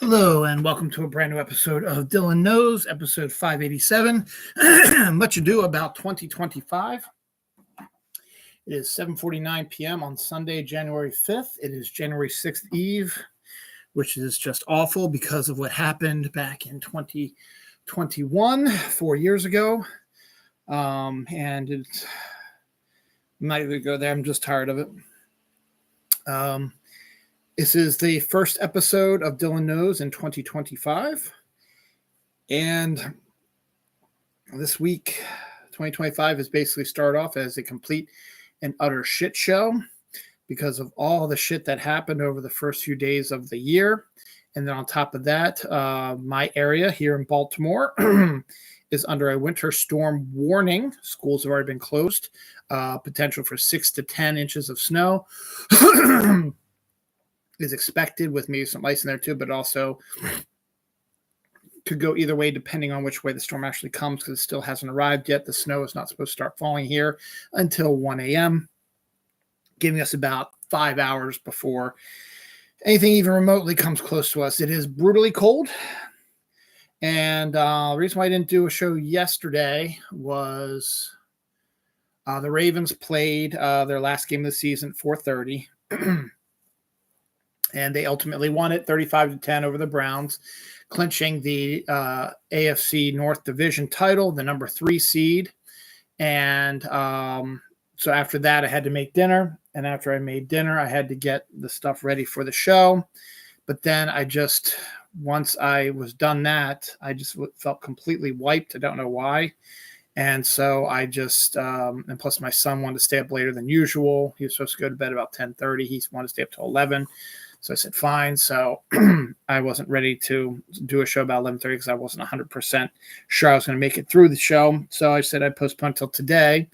Hello, and welcome to a brand new episode of Dylan Knows, episode 587. Much ado about 2025. It is 7:49 p.m. on Sunday, January 5th. It is January 6th Eve, which is just awful because of what happened back in 2021, 4 years ago. And it's I'm not even go there. I'm just tired of it. This is the first episode of Dylan Knows in 2025. And this week, 2025 has basically started off as a complete and utter shit show because of all the shit that happened over the first few days of the year. And then on top of that, my area here in Baltimore is under a winter storm warning. Schools have already been closed. Potential for 6 to 10 inches of snow is expected, with maybe some ice in there too, but also could go either way depending on which way the storm actually comes, because it still hasn't arrived yet. The snow is not supposed to start falling here until 1 a.m., giving us about 5 hours before anything even remotely comes close to us. It is brutally cold. And the reason why I didn't do a show yesterday was the Ravens played their last game of the season at 4:30. And they ultimately won it 35-10 over the Browns, clinching the AFC North Division title, the number 3 seed. And so after that, I had to make dinner. And after I made dinner, I had to get the stuff ready for the show. But then once I was done that, I just felt completely wiped. I don't know why. And so I just, and plus my son wanted to stay up later than usual. He was supposed to go to bed about 10:30. He wanted to stay up till 11. So I said, fine. So I wasn't ready to do a show about 11:30 because I wasn't 100% sure I was going to make it through the show. So I said I'd postpone until today,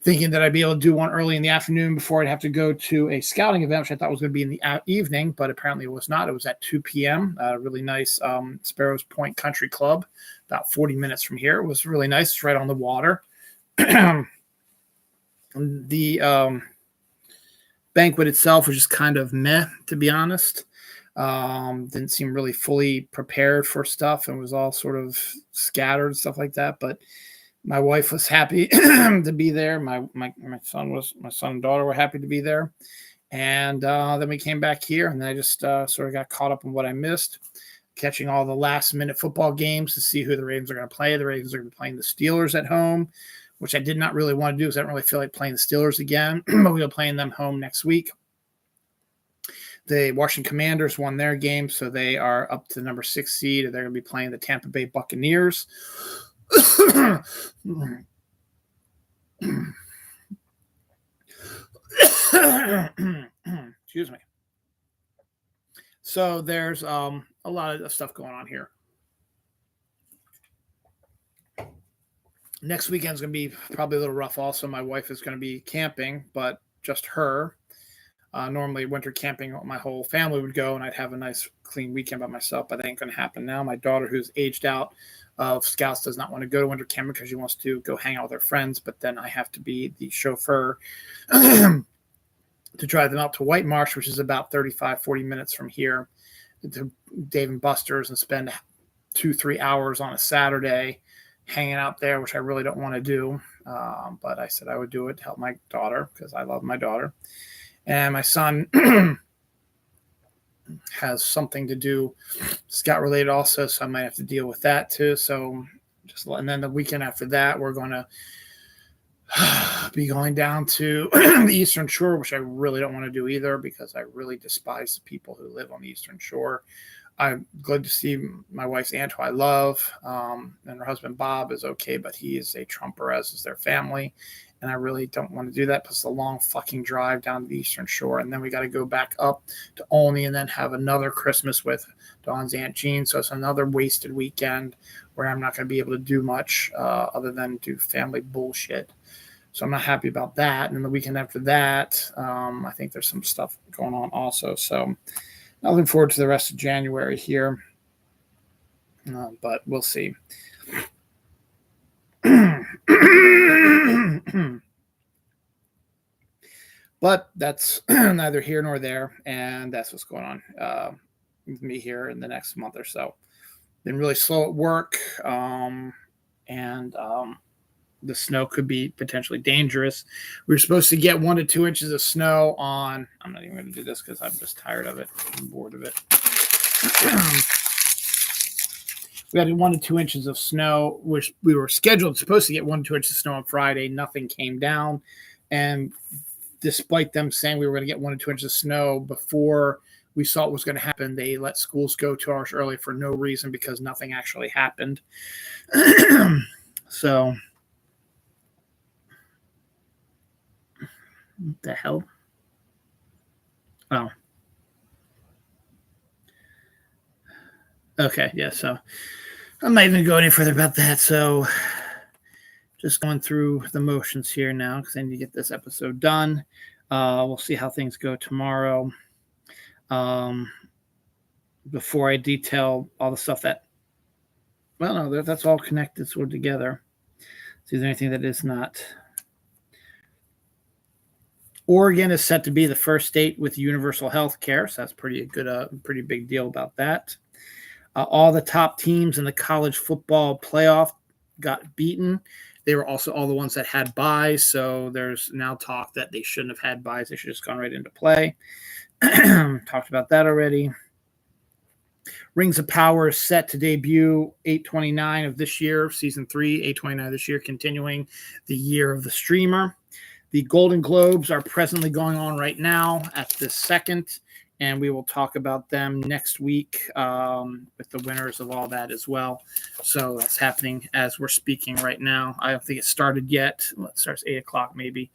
thinking that I'd be able to do one early in the afternoon before I'd have to go to a scouting event, which I thought was going to be in the evening, but apparently it was not. It was at 2 p.m., a really nice Sparrows Point Country Club, about 40 minutes from here. It was really nice. It's right on the water. The banquet itself was just kind of meh, to be honest. Didn't seem really fully prepared for stuff and was all sort of scattered and stuff like that. But my wife was happy to be there. My son and daughter were happy to be there. And then we came back here, and then I just sort of got caught up on what I missed, catching all the last minute football games to see who the Ravens are going to play. The Ravens are going to be playing the Steelers at home, which I did not really want to do because I don't really feel like playing the Steelers again. But we'll be playing them home next week. The Washington Commanders won their game, so they are up to the number 6 seed. They're going to be playing the Tampa Bay Buccaneers. Excuse me. So there's a lot of stuff going on here. Next weekend's going to be probably a little rough also. My wife is going to be camping, but just her. Normally winter camping, my whole family would go, and I'd have a nice clean weekend by myself, but that ain't going to happen now. My daughter, who's aged out of Scouts, does not want to go to winter camping because she wants to go hang out with her friends, but then I have to be the chauffeur to drive them out to White Marsh, which is about 35-40 minutes from here, to Dave & Buster's, and spend 2-3 hours on a Saturday hanging out there, which I really don't want to do. But I said I would do it to help my daughter because I love my daughter. And my son has something to do scout related also, so I might have to deal with that too. So and then the weekend after that, we're going to be going down to the Eastern Shore, which I really don't want to do either because I really despise the people who live on the Eastern Shore. I'm glad to see my wife's aunt, who I love, and her husband Bob is okay, but he is a Trumper, as is their family. And I really don't want to do that. Plus it's a long fucking drive down to the Eastern Shore. And then we got to go back up to Olney and then have another Christmas with Dawn's Aunt Jean. So it's another wasted weekend where I'm not going to be able to do much other than do family bullshit. So I'm not happy about that. And then the weekend after that, I think there's some stuff going on also. So I'm looking forward to the rest of January here. But we'll see. But that's neither here nor there, and that's what's going on. with me here in the next month or so. Been really slow at work, and the snow could be potentially dangerous. We were supposed to get 1 to 2 inches of snow on. I'm not even going to do this because I'm just tired of it. I'm bored of it. We had 1 to 2 inches of snow, which we were supposed to get 1 to 2 inches of snow on Friday. Nothing came down. And despite them saying we were going to get 1 to 2 inches of snow before we saw what was going to happen, they let schools go 2 hours early for no reason because nothing actually happened. So, what the hell? Oh. Okay, yeah, so I'm not even going to go any further about that. So, just going through the motions here now because I need to get this episode done. We'll see how things go tomorrow. Before I detail all the stuff that, well, no, that's all connected sort of together. See, is there anything that is not? Oregon is set to be the first state with universal health care, so that's pretty big deal about that. All the top teams in the college football playoff got beaten. They were also all the ones that had byes, so there's now talk that they shouldn't have had byes. They should have just gone right into play. Talked about that already. Rings of Power is set to debut 8/29 of this year, season 3, 8/29 this year, continuing the year of the streamer. The Golden Globes are presently going on right now at this second, and we will talk about them next week with the winners of all that as well. So that's happening as we're speaking right now. I don't think it started yet. Well, it starts 8 o'clock maybe.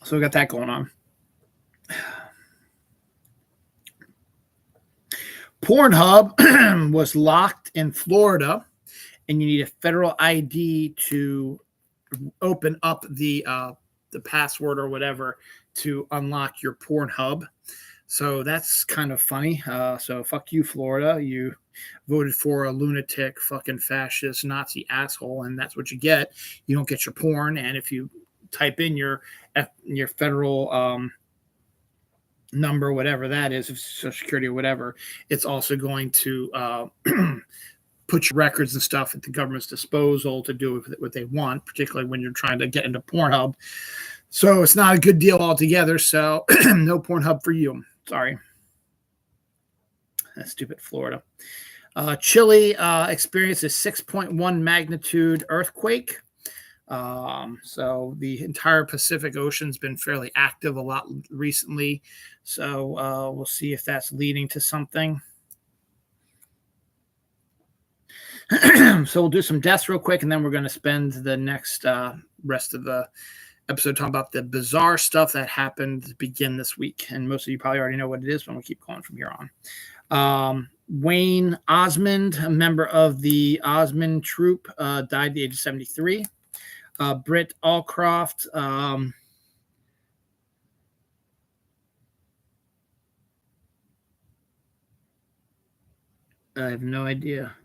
So we got that going on. Pornhub was locked in Florida, and you need a federal ID to open up the password or whatever to unlock your Pornhub. So that's kind of funny. So fuck you, Florida. You voted for a lunatic, fucking fascist, Nazi asshole, and that's what you get. You don't get your porn, and if you type in your federal number, whatever that is, of Social Security or whatever, it's also going to put your records and stuff at the government's disposal to do with what they want, particularly when you're trying to get into Pornhub. So it's not a good deal altogether. So no Pornhub for you. Sorry. That's stupid Florida. Chile experienced a 6.1 magnitude earthquake. So the entire Pacific Ocean's been fairly active a lot recently. So we'll see if that's leading to something. So we'll do some deaths real quick, and then we're going to spend the next rest of the episode talking about the bizarre stuff that happened to begin this week. And most of you probably already know what it is, but we'll keep going from here on. Wayne Osmond, a member of the Osmond Troop, died at the age of 73. Britt Allcroft, I have no idea.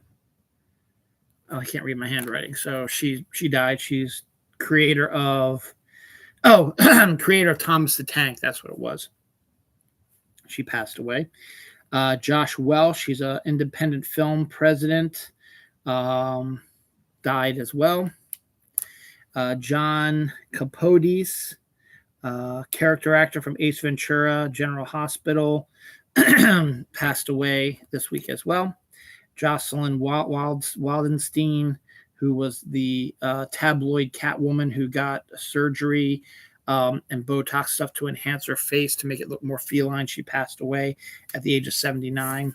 Oh, I can't read my handwriting. So she died. She's creator of Thomas the Tank. That's what it was. She passed away. Josh Welsh, he's an independent film president, died as well. John Capotes, character actor from Ace Ventura, General Hospital, passed away this week as well. Jocelyn Waldenstein, who was the tabloid Catwoman who got surgery and Botox stuff to enhance her face to make it look more feline. She passed away at the age of 79.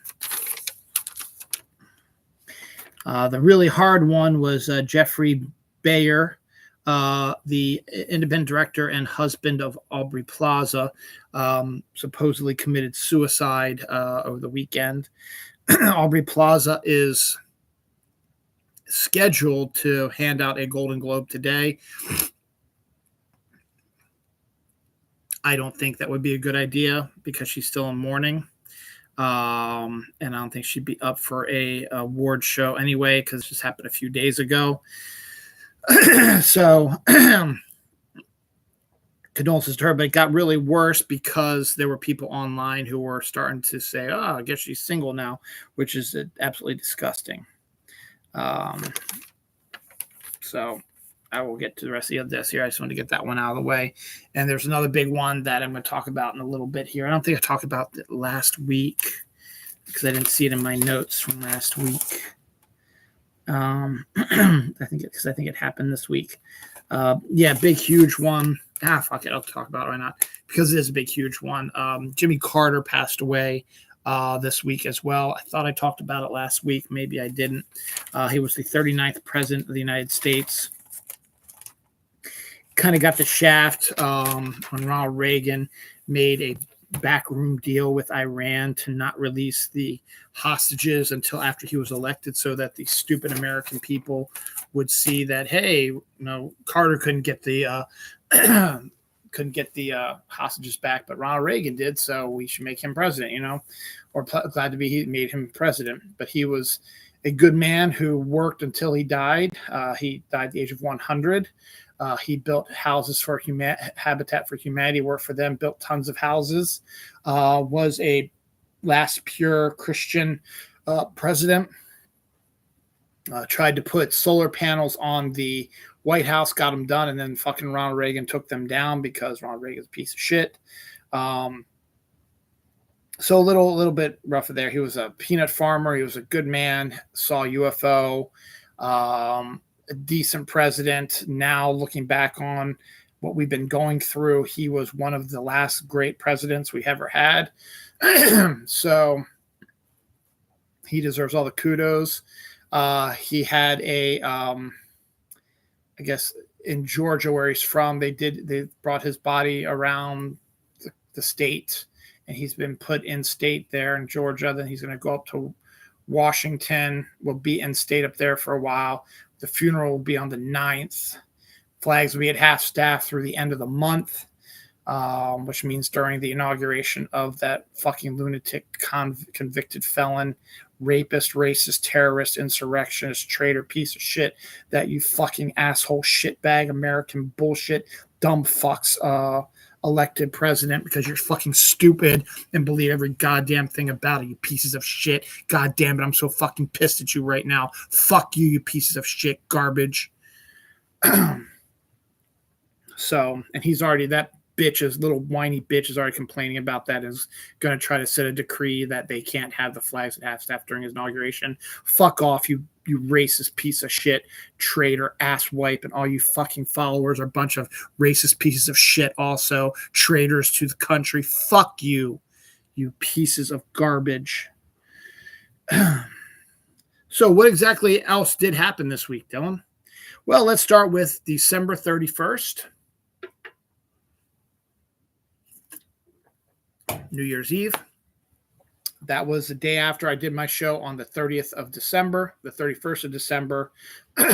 The really hard one was Jeffrey Bayer, the independent director and husband of Aubrey Plaza, supposedly committed suicide over the weekend. Aubrey Plaza is scheduled to hand out a Golden Globe today. I don't think that would be a good idea because she's still in mourning. And I don't think she'd be up for a award show anyway because it just happened a few days ago. So condolences to her, but it got really worse because there were people online who were starting to say, oh, I guess she's single now, which is absolutely disgusting. So I will get to the rest of this here. I just want to get that one out of the way. And there's another big one that I'm going to talk about in a little bit here. I don't think I talked about it last week because I didn't see it in my notes from last week. I think it happened this week. Big, huge one. Fuck it. I'll talk about it. Why not? Because it is a big, huge one. Jimmy Carter passed away this week as well. I thought I talked about it last week. Maybe I didn't. He was the 39th president of the United States. Kind of got the shaft when Ronald Reagan made a backroom deal with Iran to not release the hostages until after he was elected, so that the stupid American people would see that, hey, Carter couldn't get the hostages back, but Ronald Reagan did, so we should make him president, or glad to be he made him president. But he was a good man who worked until he died. He died at the age of 100. He built houses for Habitat for Humanity, worked for them, built tons of houses, was a last pure Christian president. Tried to put solar panels on the White House, got them done, and then fucking Ronald Reagan took them down because Ronald Reagan's a piece of shit. So a little bit rougher there. He was a peanut farmer. He was a good man, saw UFO, a decent president. Now looking back on what we've been going through, he was one of the last great presidents we ever had. So he deserves all the kudos. He had I guess in Georgia where he's from, they brought his body around the state, and he's been put in state there in Georgia. Then he's going to go up to Washington, will be in state up there for a while. The funeral will be on the 9th. Flags will be at half staff through the end of the month, which means during the inauguration of that fucking lunatic convicted felon, rapist, racist, terrorist, insurrectionist, traitor, piece of shit, that you fucking asshole shitbag American bullshit dumb fucks elected president, because you're fucking stupid and believe every goddamn thing about it, you pieces of shit. God damn it, I'm so fucking pissed at you right now. Fuck you, you pieces of shit garbage. So, and he's already, that little whiny bitch is already complaining about that, is going to try to set a decree that they can't have the flags at half staff during his inauguration. Fuck off, you racist piece of shit, traitor, asswipe, and all you fucking followers are a bunch of racist pieces of shit also, traitors to the country. Fuck you, you pieces of garbage. So what exactly else did happen this week, Dylan? Well, let's start with December 31st. New Year's Eve. That was the day after I did my show on the 30th of December, the 31st of December. We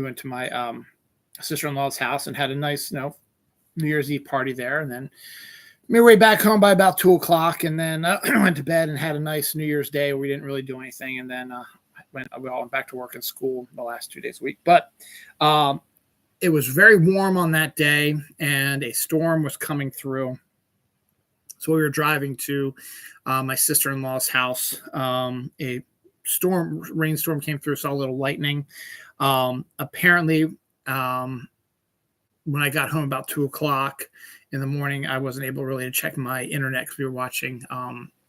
went to my sister-in-law's house and had a nice, New Year's Eve party there. And then made my way back home by about 2:00. And then went to bed and had a nice New Year's Day where we didn't really do anything. And then we all went back to work and school the last 2 days a week. But it was very warm on that day, and a storm was coming through. So we were driving to my sister-in-law's house. A rainstorm came through, saw a little lightning. Apparently, when I got home about 2:00 in the morning, I wasn't able really to check my internet because we were watching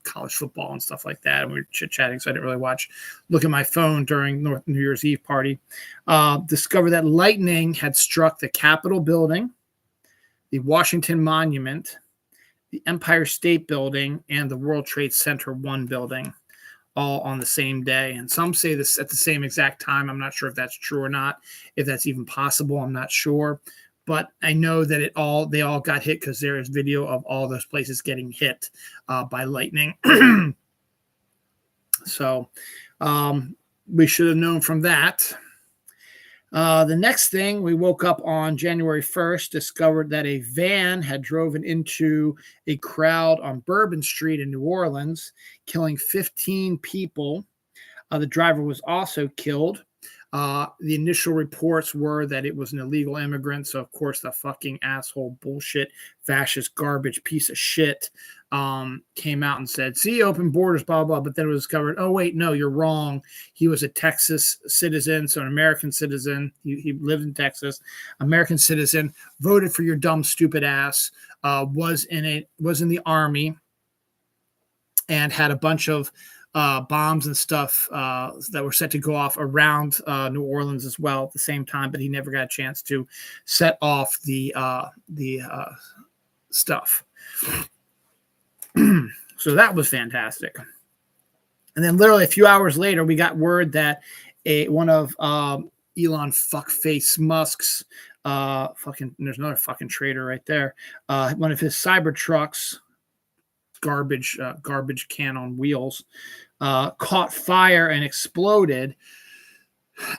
college football and stuff like that, and we were chit-chatting, so I didn't really look at my phone during New Year's Eve party. Discovered that lightning had struck the Capitol building, the Washington Monument, the Empire State Building, and the World Trade Center 1 building, all on the same day. And some say this at the same exact time. I'm not sure if that's true or not, if that's even possible. I'm not sure. But I know that they all got hit because there is video of all those places getting hit by lightning. So we should have known from that. The next thing, we woke up on January 1st, discovered that a van had driven into a crowd on Bourbon Street in New Orleans, killing 15 people. The driver was also killed. The initial reports were that it was an illegal immigrant. So, of course, the fucking asshole bullshit, fascist garbage piece of shit came out and said, see, open borders, blah, blah. But then it was discovered, oh, wait, no, you're wrong. He was a Texas citizen, so an American citizen. He lived in Texas, American citizen, voted for your dumb, stupid ass, was in the Army, and had a bunch of bombs and stuff that were set to go off around New Orleans as well at the same time, but he never got a chance to set off the stuff. So that was fantastic. And then literally a few hours later, we got word that one of Elon fuckface Musk's there's another fucking traitor right there. One of his Cybertrucks, garbage can on wheels, caught fire and exploded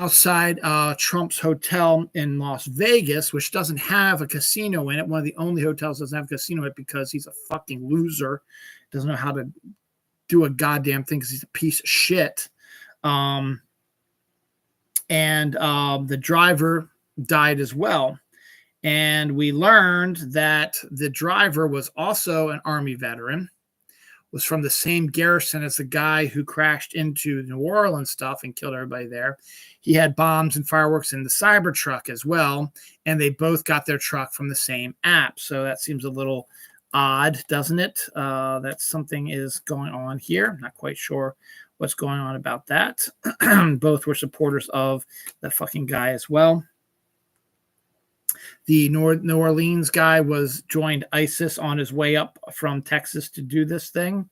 outside Trump's hotel in Las Vegas, which doesn't have a casino in it. One of the only hotels that doesn't have a casino in it because he's a fucking loser. Doesn't know how to do a goddamn thing because he's a piece of shit. And the driver died as well. And we learned that the driver was also an Army veteran, was from the same garrison as the guy who crashed into New Orleans stuff and killed everybody there. He had bombs and fireworks in the Cybertruck as well, and they both got their truck from the same app. So that seems a little odd, doesn't it? That something is going on here. I'm not quite sure what's going on about that. Both were supporters of the fucking guy as well. The New Orleans guy joined ISIS on his way up from Texas to do this thing.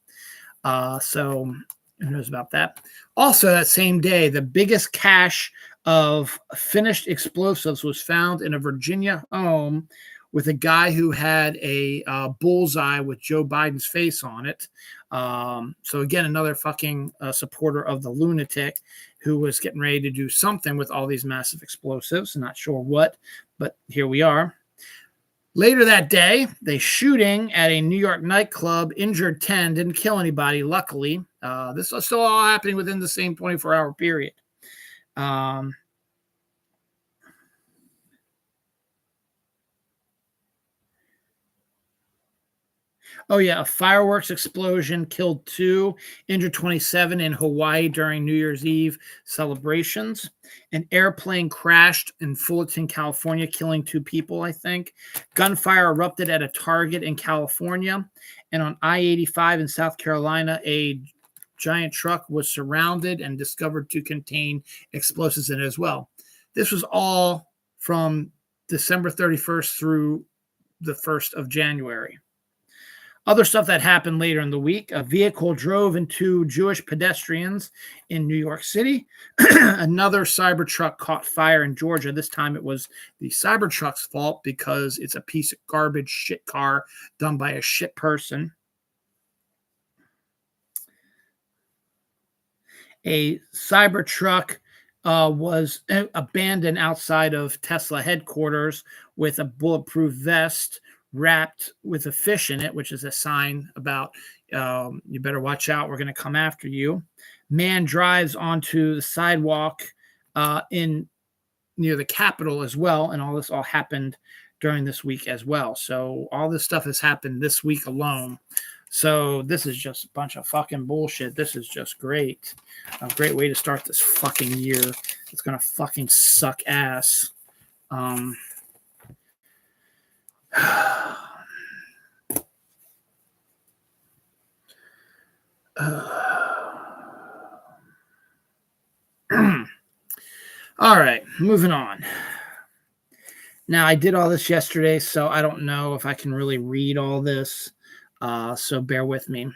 So who knows about that? Also, that same day, the biggest cache of finished explosives was found in a Virginia home with a guy who had a bullseye with Joe Biden's face on it. So again, another fucking supporter of the lunatic who was getting ready to do something with all these massive explosives. Not sure what, but here we are. Later that day, the shooting at a New York nightclub injured 10, didn't kill anybody, luckily. This was still all happening within the same 24-hour period. Oh, yeah, a fireworks explosion killed 2, injured 27 in Hawaii during New Year's Eve celebrations. An airplane crashed in Fullerton, California, killing 2 people, I think. Gunfire erupted at a Target in California. And on I-85 in South Carolina, a giant truck was surrounded and discovered to contain explosives in it as well. This was all from December 31st through the 1st of January. Other stuff that happened later in the week, a vehicle drove into Jewish pedestrians in New York City. Another Cybertruck caught fire in Georgia. This time it was the Cybertruck's fault because it's a piece of garbage shit car done by a shit person. A Cybertruck was abandoned outside of Tesla headquarters with a bulletproof vest wrapped with a fish in it, which is a sign about you better watch out, we're going to come after you. Man drives onto the sidewalk near the Capitol as well, and all this all happened during this week as well. So all this stuff has happened this week alone. So this is just a bunch of fucking bullshit. This is just great. A great way to start this fucking year. It's going to fucking suck ass. All right, moving on. Now, I did all this yesterday, so I don't know if I can really read all this. So bear with me.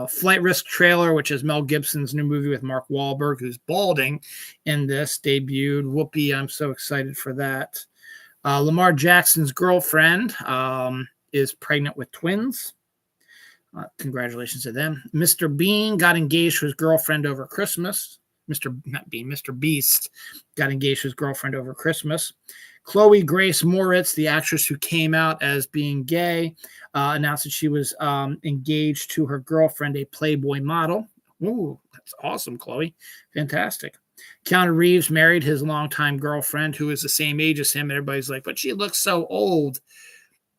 Flight Risk trailer, which is Mel Gibson's new movie with Mark Wahlberg, who's balding in this, debuted. Whoopee, I'm so excited for that. Lamar Jackson's girlfriend is pregnant with twins. Congratulations to them. Mr. Bean got engaged to his girlfriend over Christmas. Mr. Beast got engaged to his girlfriend over Christmas. Chloe Grace Moritz, the actress who came out as being gay, announced that she was engaged to her girlfriend, a Playboy model. Ooh, that's awesome, Chloe. Fantastic. Keanu Reeves married his longtime girlfriend, who is the same age as him, and everybody's like, but she looks so old.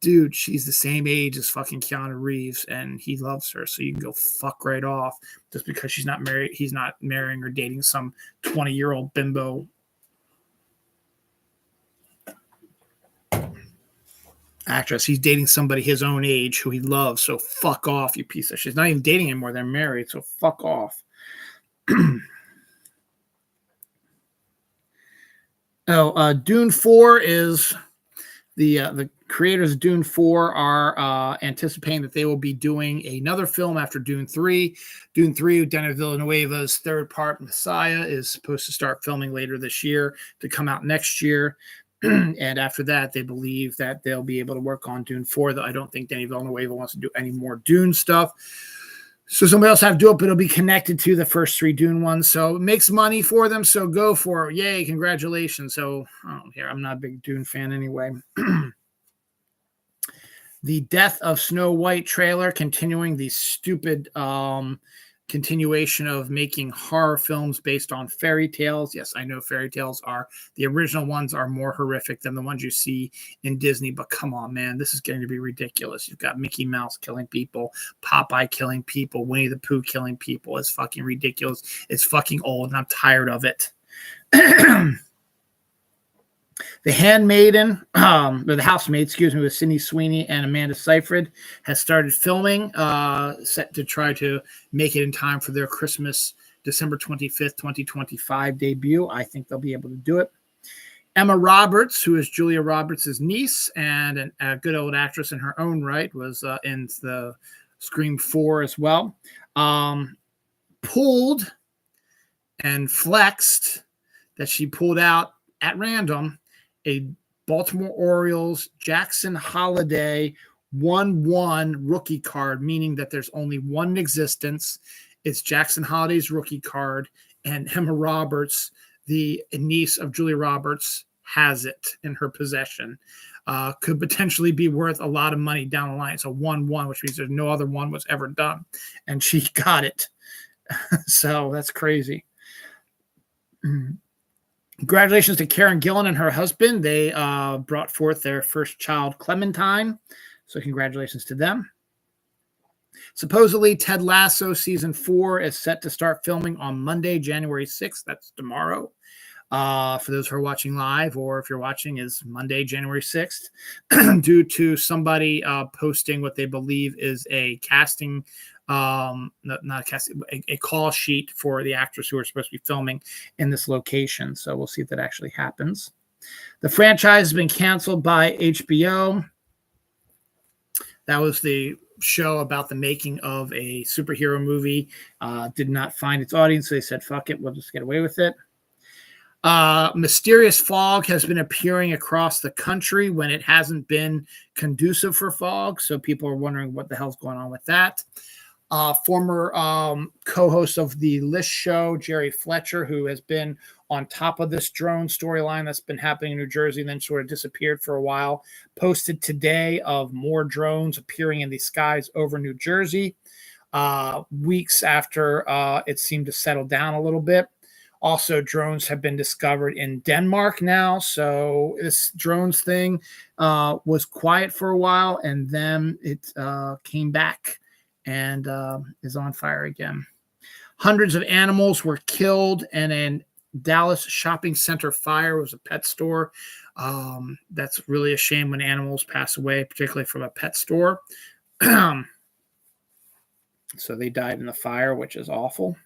Dude, she's the same age as fucking Keanu Reeves, and he loves her, so you can go fuck right off just because she's not married. He's not marrying or dating some 20-year-old bimbo actress. He's dating somebody his own age who he loves, so fuck off, you piece of shit. She's not even dating anymore. They're married, so fuck off. Dune 4 is the creators of Dune 4 are anticipating that they will be doing another film after Dune 3. Dune 3, Denis Villeneuve's third part, Messiah, is supposed to start filming later this year to come out next year. And after that, they believe that they'll be able to work on Dune 4, though I don't think Denis Villeneuve wants to do any more Dune stuff. So somebody else have to do it, but it'll be connected to the first 3 Dune ones. So it makes money for them. So go for it. Yay, congratulations. So I don't care. I'm not a big Dune fan anyway. The Death of Snow White trailer, continuing the stupid continuation of making horror films based on fairy tales. Yes, I know fairy tales are, the original ones are more horrific than the ones you see in Disney, but come on, man, this is getting to be ridiculous. You've got Mickey Mouse killing people, Popeye killing people, Winnie the Pooh killing people. It's fucking ridiculous. It's fucking old, and I'm tired of it. The Handmaiden, or The Housemaid, excuse me, with Sydney Sweeney and Amanda Seyfried, has started filming, set to try to make it in time for their Christmas, December 25th, 2025 debut. I think they'll be able to do it. Emma Roberts, who is Julia Roberts' niece and a good old actress in her own right, was in the Scream 4 as well, pulled and flexed that she pulled out at random a Baltimore Orioles Jackson Holliday 1-1 rookie card, meaning that there's only one in existence. It's Jackson Holliday's rookie card, and Emma Roberts, the niece of Julia Roberts, has it in her possession. Could potentially be worth a lot of money down the line. It's a 1-1, which means there's no other one was ever done, and she got it. So that's crazy. Congratulations to Karen Gillan and her husband. They brought forth their first child, Clementine. So congratulations to them. Supposedly, Ted Lasso season 4 is set to start filming on Monday, January 6th. That's tomorrow. For those who are watching live, or if you're watching, is Monday, January 6th, due to somebody posting what they believe is a casting, not a casting, a call sheet for the actors who are supposed to be filming in this location. So we'll see if that actually happens. The franchise has been canceled by HBO. That was the show about the making of a superhero movie. Did not find its audience, so they said, fuck it, we'll just get away with it. Mysterious fog has been appearing across the country when it hasn't been conducive for fog, so people are wondering what the hell's going on with that. Former co-host of the List Show, Jerry Fletcher, who has been on top of this drone storyline that's been happening in New Jersey and then sort of disappeared for a while, posted today of more drones appearing in the skies over New Jersey, weeks after it seemed to settle down a little bit. Also, drones have been discovered in Denmark now. So this drones thing was quiet for a while, and then it came back and is on fire again. Hundreds of animals were killed in a Dallas shopping center fire. It was a pet store. That's really a shame when animals pass away, particularly from a pet store. So they died in the fire, which is awful.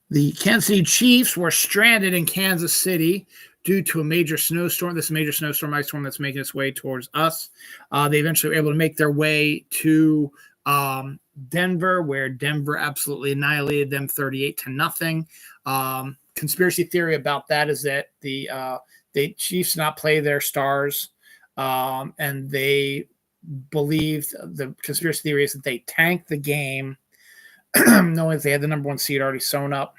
The Kansas City Chiefs were stranded in Kansas City due to a major snowstorm. This major snowstorm, ice storm that's making its way towards us. They eventually were able to make their way to Denver, where Denver absolutely annihilated them 38-0. Conspiracy theory about that is that the Chiefs not play their stars, and they believed, the conspiracy theory is that they tanked the game knowing that they had the number 1 seed already sewn up,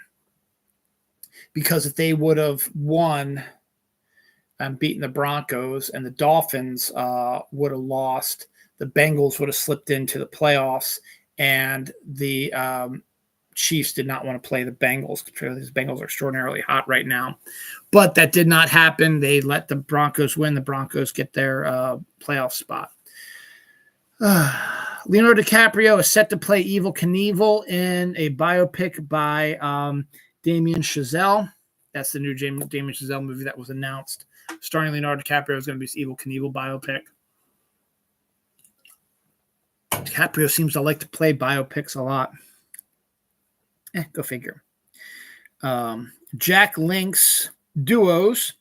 because if they would have won and beaten the Broncos and the Dolphins would have lost, the Bengals would have slipped into the playoffs, and the Chiefs did not want to play the Bengals. These Bengals are extraordinarily hot right now, but that did not happen. They let the Broncos win. The Broncos get their playoff spot. Leonardo DiCaprio is set to play Evel Knievel in a biopic by Damien Chazelle. That's the new Damien Chazelle movie that was announced. Starring Leonardo DiCaprio is going to be this Evel Knievel biopic. DiCaprio seems to like to play biopics a lot. Go figure. Jack Link's Duos,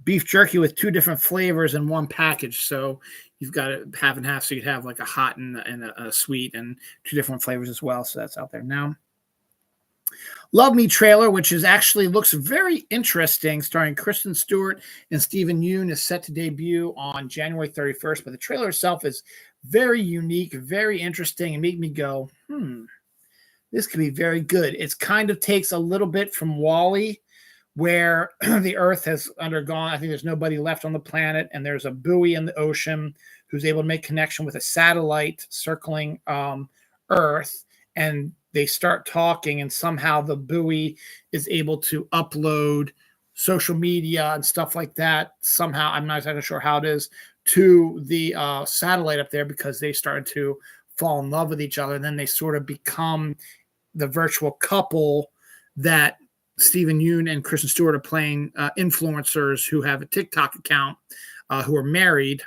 beef jerky with 2 different flavors in one package. So you've got it half and half. So you'd have like a hot and a sweet and 2 different flavors as well. So that's out there now. Love Me trailer, which is actually looks very interesting, starring Kristen Stewart and Stephen Yeun, is set to debut on January 31st. But the trailer itself is very unique, very interesting, and made me go, this could be very good. It kind of takes a little bit from WALL-E, where the Earth has undergone, I think there's nobody left on the planet, and there's a buoy in the ocean who's able to make connection with a satellite circling Earth, and they start talking, and somehow the buoy is able to upload social media and stuff like that. Somehow, I'm not exactly sure how it is, to the satellite up there, because they started to fall in love with each other. And then they sort of become the virtual couple that Stephen Yeun and Kristen Stewart are playing, influencers who have a TikTok account, who are married.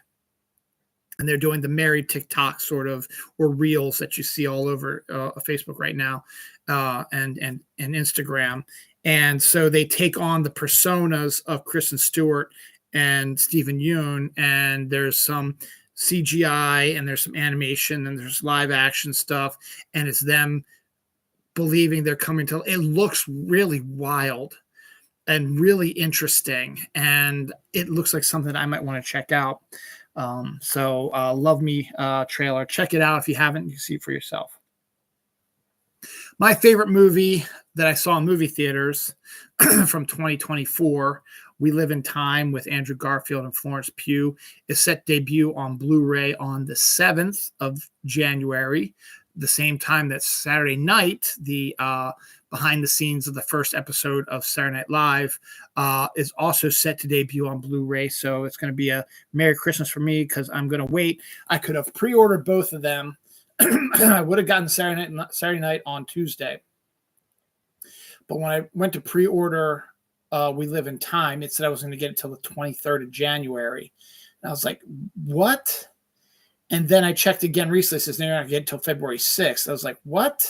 And they're doing the married TikTok sort of, or reels that you see all over Facebook right now, and Instagram. And so they take on the personas of Kristen Stewart and Stephen Yeun, and there's some CGI and there's some animation and there's live action stuff, and it's them believing they're coming to. It looks really wild and really interesting, and it looks like something I might want to check out. So Love Me trailer. Check it out if you haven't. You can see it for yourself. My favorite movie that I saw in movie theaters from 2024, We Live in Time with Andrew Garfield and Florence Pugh, is set debut on Blu-ray on the 7th of January, the same time that Saturday night, the behind the scenes of the first episode of Saturday Night Live is also set to debut on Blu-ray. So it's going to be a Merry Christmas for me, because I'm going to wait. I could have pre-ordered both of them. I would have gotten Saturday night on Tuesday. But when I went to pre-order We Live in Time, it said I was going to get it till the 23rd of January. And I was like, what? And then I checked again recently. It says they're not going to get it till February 6th. I was like, what?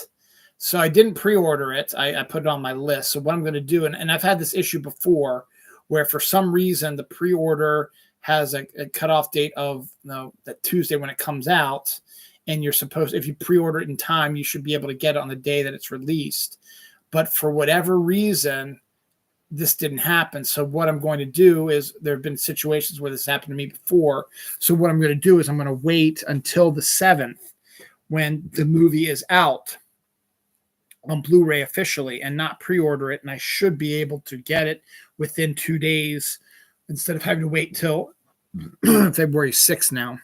So I didn't pre-order it. I put it on my list. So what I'm going to do, and I've had this issue before, where for some reason the pre-order has a cutoff date of that Tuesday when it comes out, and you're supposed, if you pre-order it in time, you should be able to get it on the day that it's released. But for whatever reason, this didn't happen. So what I'm going to do is, there have been situations where this happened to me before. So what I'm going to do is I'm going to wait until the 7th when the movie is out on Blu-ray officially, and not pre-order it. And I should be able to get it within 2 days instead of having to wait till February 6th now.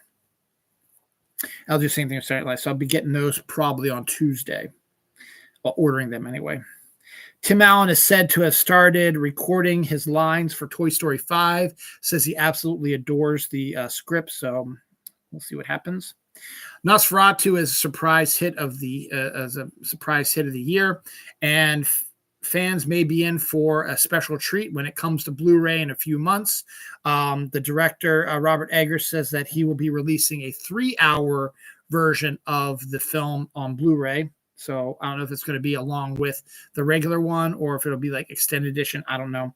I'll do the same thing with Saturday Night Live. So I'll be getting those probably on Tuesday, or ordering them anyway. Tim Allen is said to have started recording his lines for Toy Story 5. Says he absolutely adores the script. So we'll see what happens. Nosferatu is a surprise hit of the year, and fans may be in for a special treat when it comes to Blu-ray in a few months. The director, Robert Eggers, says that he will be releasing a 3-hour version of the film on Blu-ray. So I don't know if it's going to be along with the regular one, or if it'll be like extended edition. I don't know.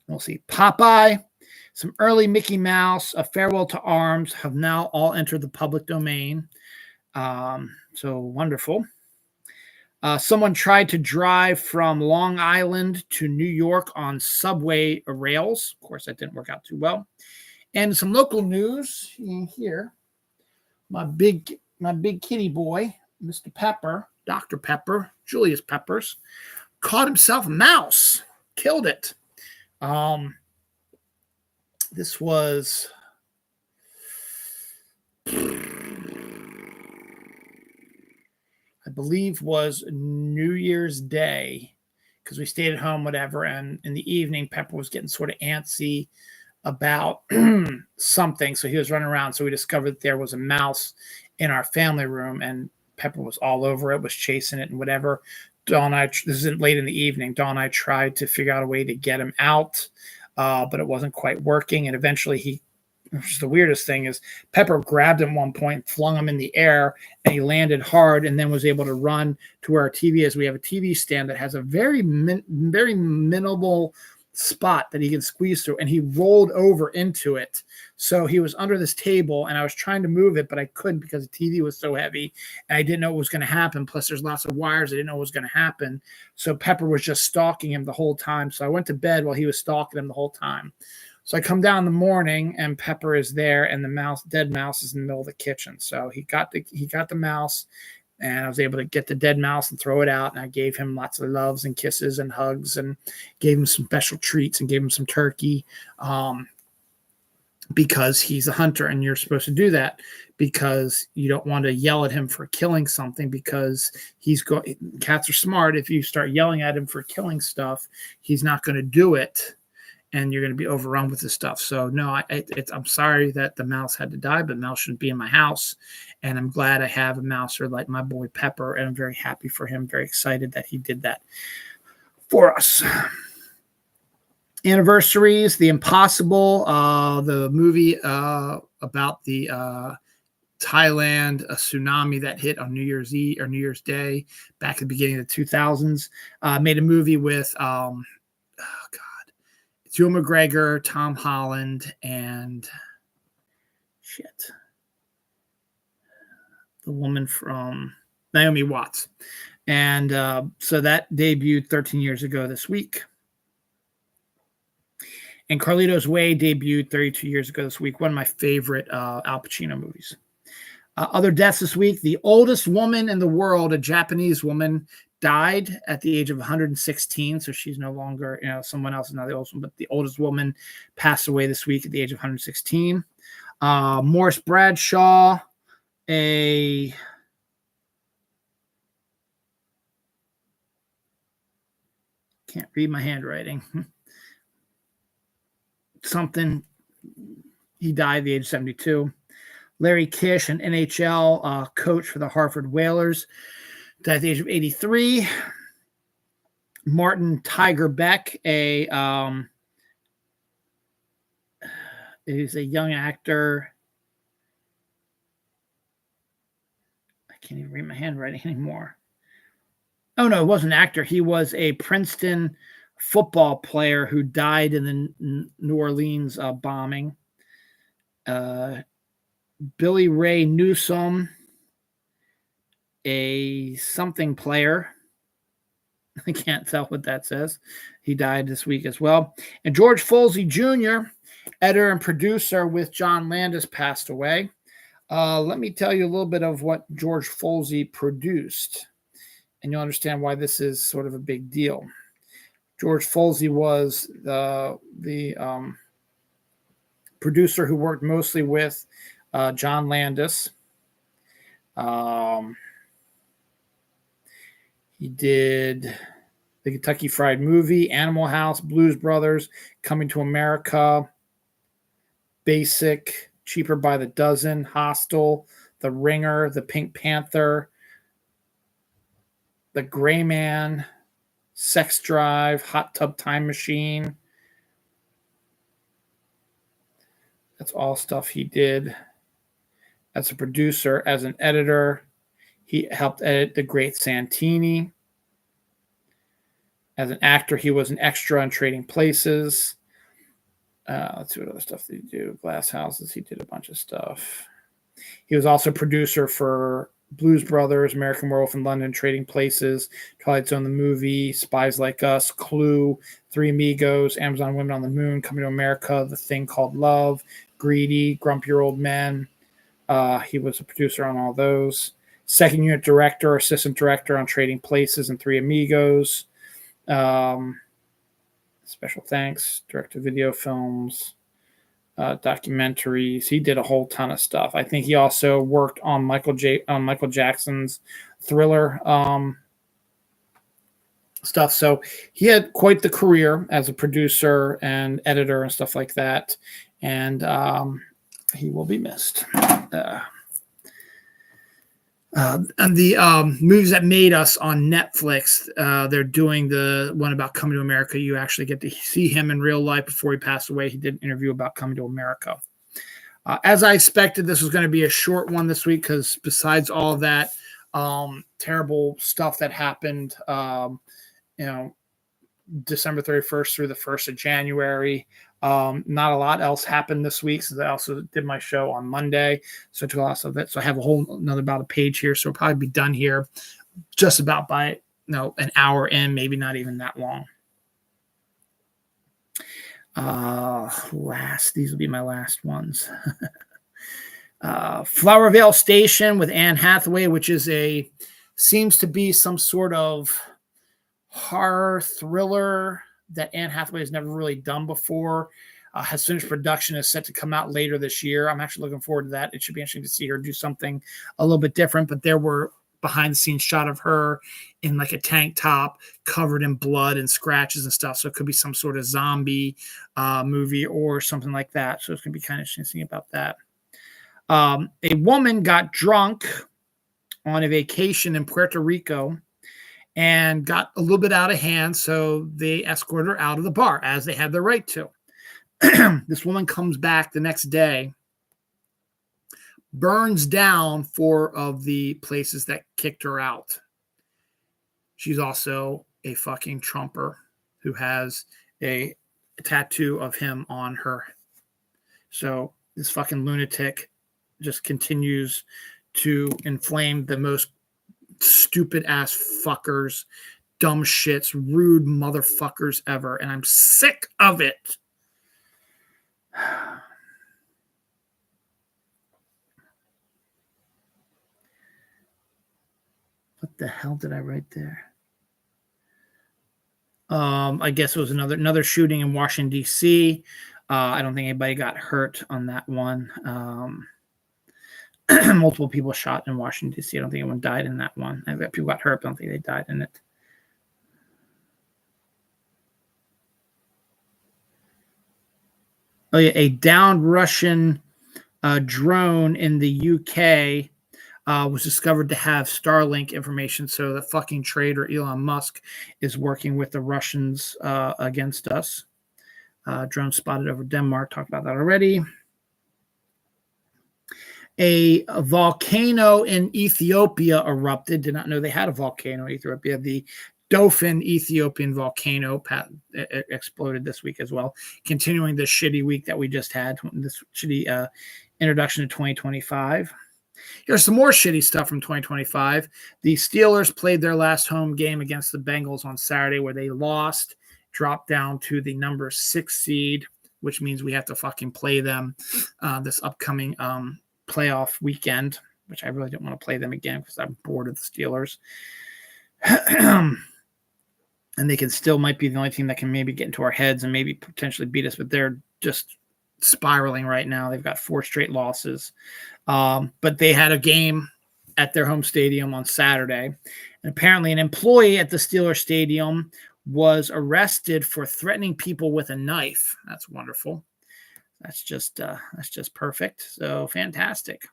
We'll see. Popeye, some early Mickey Mouse, A Farewell to Arms have now all entered the public domain. So wonderful. Someone tried to drive from Long Island to New York on subway rails. Of course, that didn't work out too well. And some local news here. My big kitty boy, Mr. Pepper, Dr. Pepper, Julius Peppers, caught himself a mouse. Killed it. This was I believe was New Year's Day, because we stayed at home, whatever. And in the evening, Pepper was getting sort of antsy about something. So he was running around. So we discovered that there was a mouse in our family room, and Pepper was all over it, was chasing it and whatever. Dawn and I, this is late in the evening, Dawn and I tried to figure out a way to get him out, but it wasn't quite working. And eventually which is the weirdest thing, is Pepper grabbed him at one point, flung him in the air, and he landed hard, and then was able to run to where our TV is. We have a TV stand that has a very minimal spot that he can squeeze through, and he rolled over into it. So he was under this table, and I was trying to move it, but I couldn't because the TV was so heavy, and I didn't know what was going to happen. Plus, there's lots of wires. I didn't know what was going to happen. So Pepper was just stalking him the whole time. So I went to bed while he was stalking him the whole time. So I come down in the morning, and Pepper is there, and the dead mouse is in the middle of the kitchen. So he got the mouse, and I was able to get the dead mouse and throw it out. And I gave him lots of loves and kisses and hugs, and gave him some special treats, and gave him some turkey, because he's a hunter, and you're supposed to do that because you don't want to yell at him for killing something, because cats are smart. If you start yelling at him for killing stuff, he's not going to do it, and you're going to be overrun with this stuff. So no, I'm sorry that the mouse had to die, but mouse shouldn't be in my house. And I'm glad I have a mouser like my boy Pepper, and I'm very happy for him, very excited that he did that for us. Anniversaries: The Impossible, the movie about the Thailand tsunami that hit on New Year's Eve or New Year's Day back at the beginning of the 2000s. Made a movie with Joe McGregor, Tom Holland, and the woman from Naomi Watts. And so that debuted 13 years ago this week. And Carlito's Way debuted 32 years ago this week. One of my favorite Al Pacino movies. Other deaths this week: the oldest woman in the world, a Japanese woman, died at the age of 116. So she's no longer, someone else is not the oldest one, but the oldest woman passed away this week at the age of 116. Morris Bradshaw, can't read my handwriting. He died at the age of 72. Larry Kish, an NHL coach for the Hartford Whalers, died at the age of 83. Martin Tiger Beck, he's a young actor. I can't even read my handwriting anymore. Oh, no, he wasn't an actor. He was a Princeton football player who died in the New Orleans bombing. Billy Ray Newsome, a something player. I can't tell what that says. He died this week as well. And George Folsey Jr., editor and producer with John Landis, passed away. Let me tell you a little bit of what George Folsey produced, and you'll understand why this is sort of a big deal. George Folsey was the producer who worked mostly with John Landis. He did the Kentucky Fried Movie, Animal House, Blues Brothers, Coming to America, Basic, Cheaper by the Dozen, Hostel, The Ringer, The Pink Panther, The Gray Man, Sex Drive, Hot Tub Time Machine. That's all stuff he did as a producer. As an editor, he helped edit The Great Santini. As an actor, he was an extra on Trading Places. Let's see what other stuff did he do. Glass Houses, he did a bunch of stuff. He was also producer for Blues Brothers, American Werewolf in London, Trading Places, Twilight Zone the movie, Spies Like Us, Clue, Three Amigos, Amazon Women on the Moon, Coming to America, The Thing Called Love, Greedy, Grumpier Old Men. He was a producer on all those. Second unit director, assistant director on Trading Places and Three Amigos. Special thanks, direct-to-video films. documentaries. He did a whole ton of stuff. I think he also worked on Michael Jackson's Thriller stuff. So he had quite the career as a producer and editor and stuff like that. And he will be missed. And the movies that made us on Netflix, they're doing the one about Coming to America. You actually get to see him in real life before he passed away. He did an interview about Coming to America. As I expected, this was going to be a short one this week because besides all of that terrible stuff that happened, December 31st through the 1st of January. Not a lot else happened this week since I also did my show on Monday. So to also that, so I have a whole another about a page here. So we'll probably be done here just about by an hour in, maybe not even that long. These will be my last ones. Flower Vale Station with Anne Hathaway, which seems to be some sort of horror thriller that Anne Hathaway has never really done before. Has finished production, is set to come out later this year. I'm actually looking forward to that. It should be interesting to see her do something a little bit different, but there were behind the scenes shot of her in like a tank top covered in blood and scratches and stuff. So it could be some sort of zombie movie or something like that. So it's going to be kind of interesting about that. A woman got drunk on a vacation in Puerto Rico and got a little bit out of hand, so they escorted her out of the bar, as they have the right to. This woman comes back the next day, burns down 4 of the places that kicked her out. She's also a fucking Trumper who has a tattoo of him on her. So this fucking lunatic just continues to inflame the most stupid ass fuckers, dumb shits, rude motherfuckers ever. And I'm sick of it. What the hell did I write there? I guess it was another shooting in Washington, D.C. I don't think anybody got hurt on that one. Multiple people shot in Washington, D.C. I don't think anyone died in that one. I bet people got hurt, but I don't think they died in it. Oh, yeah. A downed Russian drone in the UK was discovered to have Starlink information. So the fucking traitor Elon Musk is working with the Russians against us. Drone spotted over Denmark. Talked about that already. A volcano in Ethiopia erupted. Did not know they had a volcano in Ethiopia. The Dothan Ethiopian volcano exploded this week as well, continuing the shitty week that we just had, this shitty introduction to 2025. Here's some more shitty stuff from 2025. The Steelers played their last home game against the Bengals on Saturday where they lost, dropped down to the number 6 seed, which means we have to fucking play them this upcoming playoff weekend, which I really don't want to play them again because I'm bored of the Steelers. And they can still might be the only team that can maybe get into our heads and maybe potentially beat us, but they're just spiraling right now. They've got 4 straight losses. But they had a game at their home stadium on Saturday. And apparently an employee at the Steelers stadium was arrested for threatening people with a knife. That's wonderful. That's just perfect. So fantastic.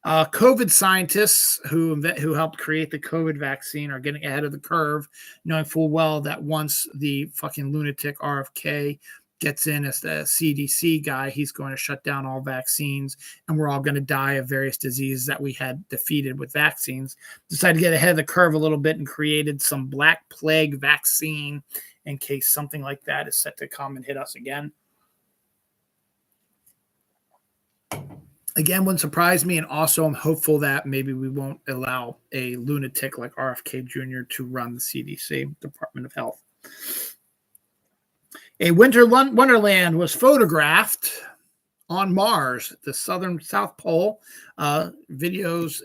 COVID scientists who helped create the COVID vaccine are getting ahead of the curve, knowing full well that once the fucking lunatic RFK gets in as the CDC guy, he's going to shut down all vaccines, and we're all going to die of various diseases that we had defeated with vaccines. Decided to get ahead of the curve a little bit and created some Black Plague vaccine in case something like that is set to come and hit us again. Again, wouldn't surprise me, and also I'm hopeful that maybe we won't allow a lunatic like RFK Jr. to run the CDC, Department of Health. A winter wonderland was photographed on Mars, the South Pole. Videos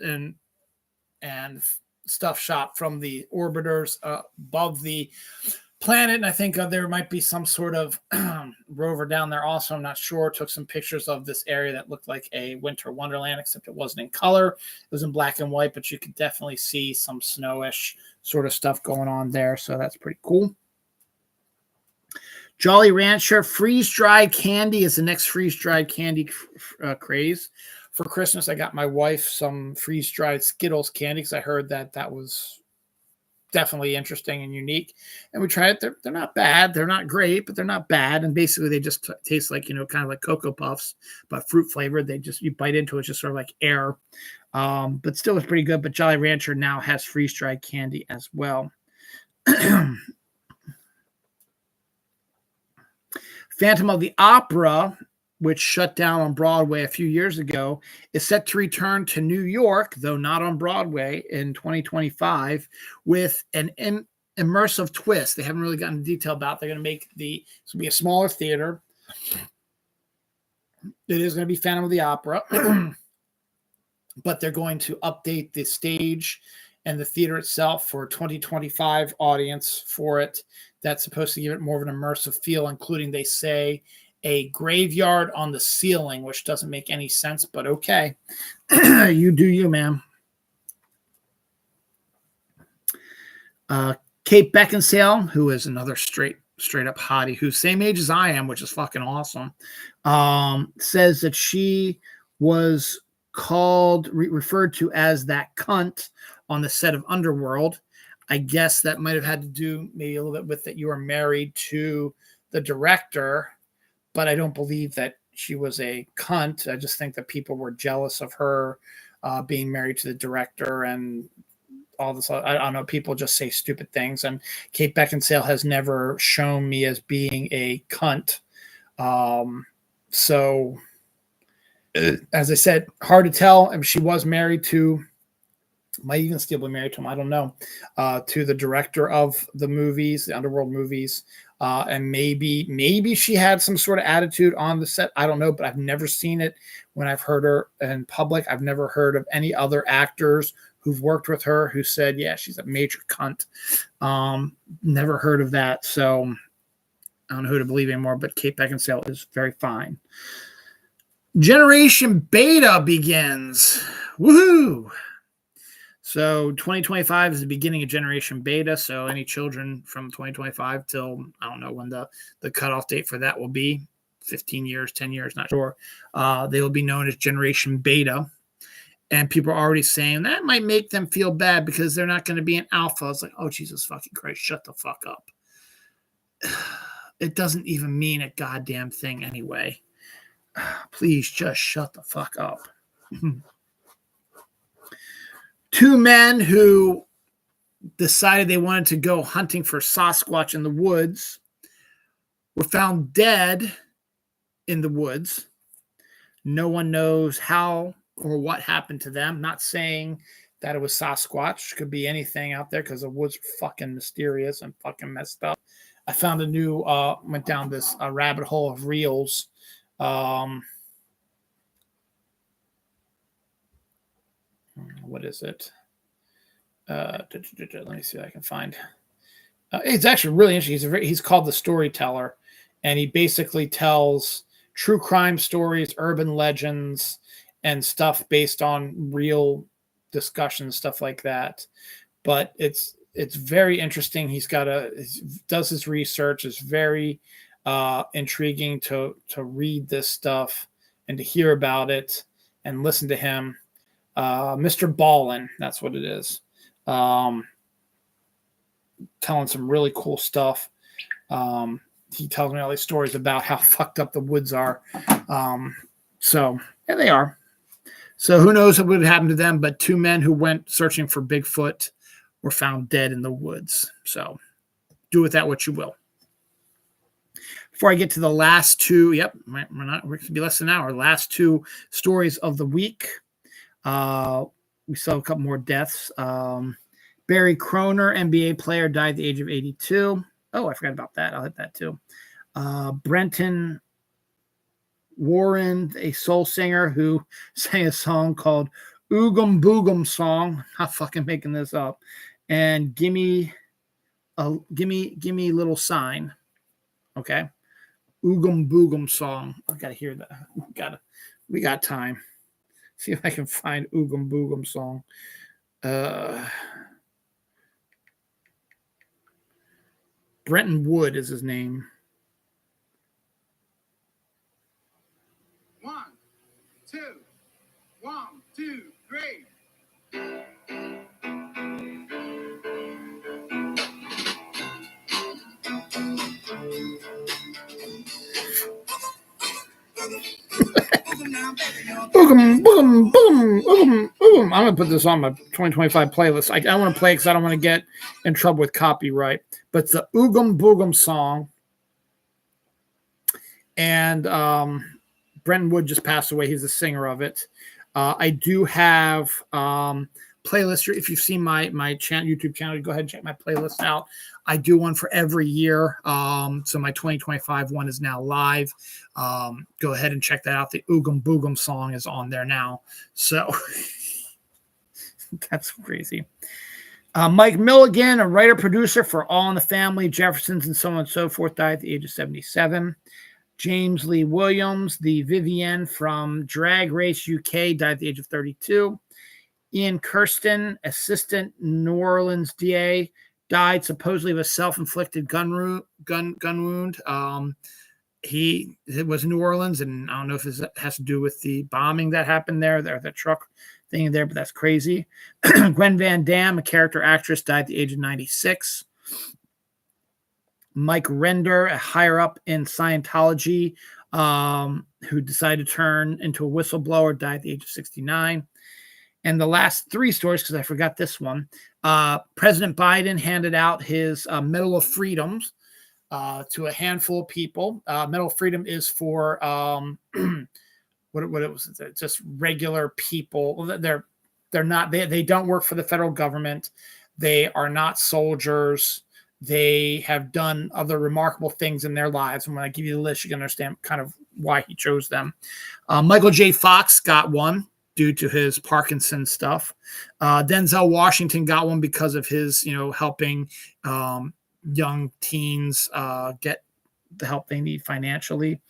and stuff shot from the orbiters above the planet, and I think there might be some sort of rover down there also. I'm not sure. Took some pictures of this area that looked like a winter wonderland, except it wasn't in color. It was in black and white, but you could definitely see some snowish sort of stuff going on there. So that's pretty cool. Jolly Rancher freeze-dried candy is the next freeze-dried candy craze. For Christmas, I got my wife some freeze-dried Skittles candy because I heard that was definitely interesting and unique. And we tried it. They're not bad. They're not great, but they're not bad. And basically, they just taste like, kind of like Cocoa Puffs, but fruit flavored. You bite into it, it's just sort of like air. But still, it's pretty good. But Jolly Rancher now has freeze-dried candy as well. Phantom of the Opera, which shut down on Broadway a few years ago, is set to return to New York, though not on Broadway, in 2025 with an immersive twist. They haven't really gotten into detail about. They're going to make it's going to be a smaller theater. It is going to be Phantom of the Opera, but they're going to update the stage and the theater itself for a 2025 audience for it. That's supposed to give it more of an immersive feel, including, they say, a graveyard on the ceiling, which doesn't make any sense, but okay. You do you, ma'am. Kate Beckinsale, who is another straight up hottie, who's same age as I am, which is fucking awesome, says that she was referred to as that cunt on the set of Underworld. I guess that might have had to do maybe a little bit with that you were married to the director, but I don't believe that she was a cunt. I just think that people were jealous of her being married to the director and all this. I don't know. People just say stupid things. And Kate Beckinsale has never shown me as being a cunt. So, as I said, hard to tell. I mean, she was married to, might even still be married to him, I don't know, to the director of the movies, the Underworld movies. And maybe she had some sort of attitude on the set. I don't know, but I've never seen it when I've heard her in public. I've never heard of any other actors who've worked with her who said, yeah, she's a major cunt. Never heard of that. So I don't know who to believe anymore, but Kate Beckinsale is very fine. Generation Beta begins. Woohoo! So 2025 is the beginning of Generation Beta. So any children from 2025 till, I don't know when the cutoff date for that will be, 15 years, 10 years, not sure. They will be known as Generation Beta. And people are already saying that might make them feel bad because they're not going to be an alpha. It's like, oh, Jesus fucking Christ, shut the fuck up. It doesn't even mean a goddamn thing anyway. Please just shut the fuck up. Two men who decided they wanted to go hunting for Sasquatch in the woods were found dead in the woods. No one knows how or what happened to them. Not saying that it was Sasquatch. Could be anything out there because the woods are fucking mysterious and fucking messed up. I found a new, went down this rabbit hole of reels. What is it? Let me see if I can find. It's actually really interesting. He's called the Storyteller, and he basically tells true crime stories, urban legends, and stuff based on real discussions, stuff like that. But it's very interesting. He does his research. It's very intriguing to read this stuff and to hear about it and listen to him. Mr. Ballin, that's what it is. Telling some really cool stuff. He tells me all these stories about how fucked up the woods are. So yeah, they are. So who knows what would happen to them, but two men who went searching for Bigfoot were found dead in the woods. So do with that what you will. Before I get to the last two, we're going to be less than an hour. Last two stories of the week. We saw a couple more deaths. Barry Croner, NBA player, died at the age of 82. Oh, I forgot about that. I'll hit that too. Brenton Warren, a soul singer who sang a song called Oogum Boogum Song. I'm not fucking making this up. And Gimme give me a little sign. Okay. Oogum Boogum song. I gotta hear that. We got time. See if I can find Oogum Boogum song. Brenton Wood is his name. 1, 2, 1, 2, 3. Boom, boom, boom, boom, boom. I'm gonna put this on my 2025 playlist. I don't want to play because I don't want to get in trouble with copyright. But it's the Oogum Boogum song, and Brenton Wood just passed away. He's the singer of it. I do have playlists. If you've seen my YouTube channel, go ahead and check my playlist out. I do one for every year. So my 2025 one is now live. Go ahead and check that out. The Oogum Boogum song is on there now. So that's crazy. Mike Milligan, a writer-producer for All in the Family, Jeffersons, and so on and so forth, died at the age of 77. James Lee Williams, the Vivienne from Drag Race UK, died at the age of 32. Ian Kirsten, assistant New Orleans DA, died supposedly of a self-inflicted gun wound. It was New Orleans, and I don't know if it has to do with the bombing that happened there, the truck thing there, but that's crazy. Gwen Van Dam, a character actress, died at the age of 96. Mike Render, a higher up in Scientology, who decided to turn into a whistleblower, died at the age of 69. And the last three stories, because I forgot this one, President Biden handed out his Medal of Freedom to a handful of people. Medal of Freedom is for what it was, just regular people. They're not, they don't work for the federal government. They are not soldiers. They have done other remarkable things in their lives. And when I give you the list, you can understand kind of why he chose them. Michael J. Fox got one due to his Parkinson's stuff. Denzel Washington got one because of his, helping young teens get the help they need financially.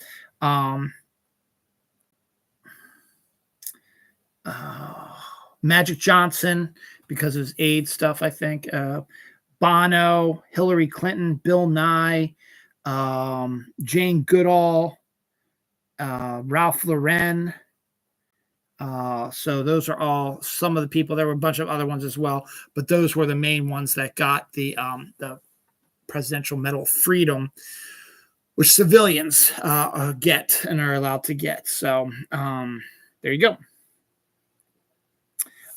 Magic Johnson because of his AIDS stuff, I think. Bono, Hillary Clinton, Bill Nye, Jane Goodall, Ralph Lauren. So those are all some of the people. There were a bunch of other ones as well, but those were the main ones that got the Presidential Medal of Freedom, which civilians get and are allowed to get. So there you go.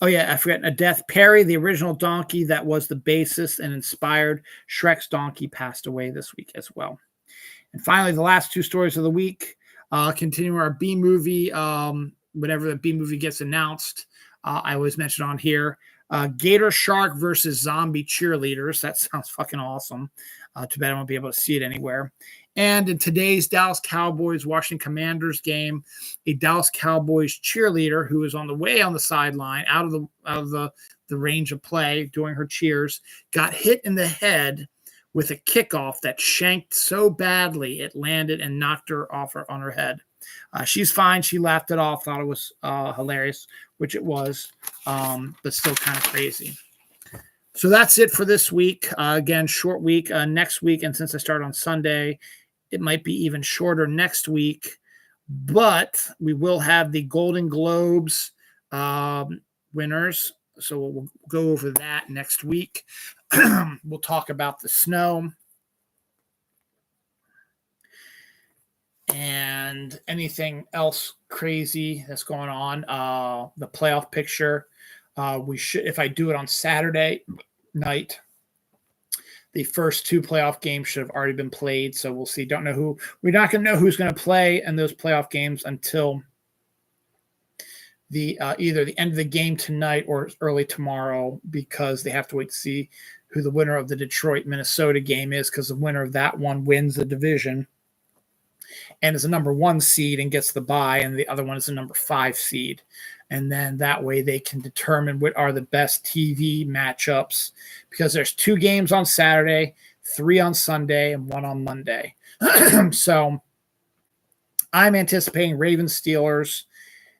Oh, yeah, I forgot. Adeth Perry, the original donkey that was the basis and inspired Shrek's donkey, passed away this week as well. And finally, the last two stories of the week, continuing our B movie. Whenever the B movie gets announced, I always mention on here, Gator Shark versus Zombie Cheerleaders. That sounds fucking awesome. Too bad I won't be able to see it anywhere. And in today's Dallas Cowboys Washington Commanders game, a Dallas Cowboys cheerleader who was on the way on the sideline, out of the range of play, doing her cheers, got hit in the head with a kickoff that shanked so badly it landed and knocked her off on her head. She's fine. She laughed it off, thought it was hilarious, which it was, but still kind of crazy. So that's it for this week. Again, short week. Next week, and since I start on Sunday, it might be even shorter next week, but we will have the Golden Globes winners. So we'll go over that next week. We'll talk about the snow and anything else crazy that's going on. The playoff picture. We should, if I do it on Saturday night, the first two playoff games should have already been played. So we'll see. Don't know who. We're not going to know who's going to play in those playoff games until the either the end of the game tonight or early tomorrow, because they have to wait to see who the winner of the Detroit-Minnesota game is, because the winner of that one wins the division and is a number 1 seed and gets the bye, and the other one is a number 5 seed. And then that way they can determine what are the best TV matchups, because there's 2 games on Saturday, 3 on Sunday, and 1 on Monday. So I'm anticipating Ravens Steelers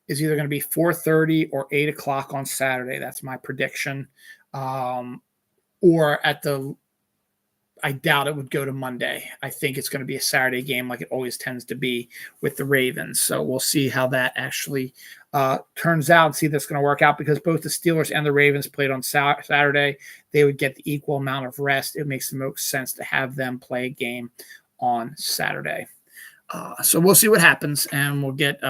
is either going to be 4:30 or 8 o'clock on Saturday. That's my prediction. Or I doubt it would go to Monday. I think it's going to be a Saturday game like it always tends to be with the Ravens. So we'll see how that actually turns out and see if that's going to work out, because both the Steelers and the Ravens played on Saturday. They would get the equal amount of rest. It makes the most sense to have them play a game on Saturday. So we'll see what happens, and we'll get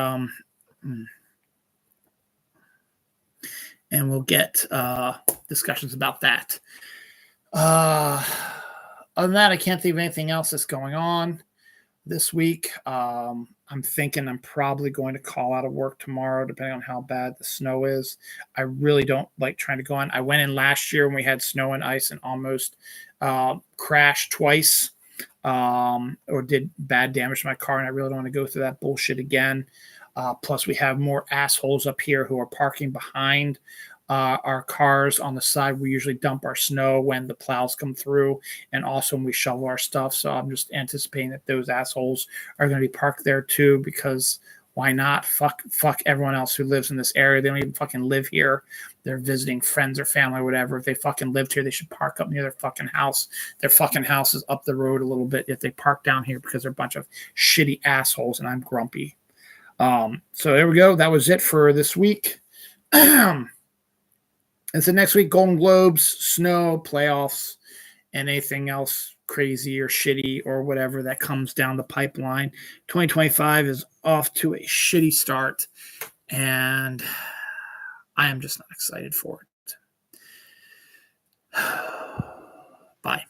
discussions about that. Other than that, I can't think of anything else that's going on this week. I'm thinking I'm probably going to call out of work tomorrow, depending on how bad the snow is. I really don't like trying to go in. I went in last year when we had snow and ice and almost crashed twice, or did bad damage to my car, and I really don't want to go through that bullshit again. Plus, we have more assholes up here who are parking behind our cars on the side. We usually dump our snow when the plows come through, and also when we shovel our stuff. So I'm just anticipating that those assholes are going to be parked there too, because why not? Fuck everyone else who lives in this area. They don't even fucking live here. They're visiting friends or family or whatever. If they fucking lived here, they should park up near their fucking house. Their fucking house is up the road a little bit. If they park down here, because they're a bunch of shitty assholes, and I'm grumpy. So there we go. That was it for this week. And so next week, Golden Globes, snow, playoffs, and anything else crazy or shitty or whatever that comes down the pipeline. 2025 is off to a shitty start, and I am just not excited for it. Bye.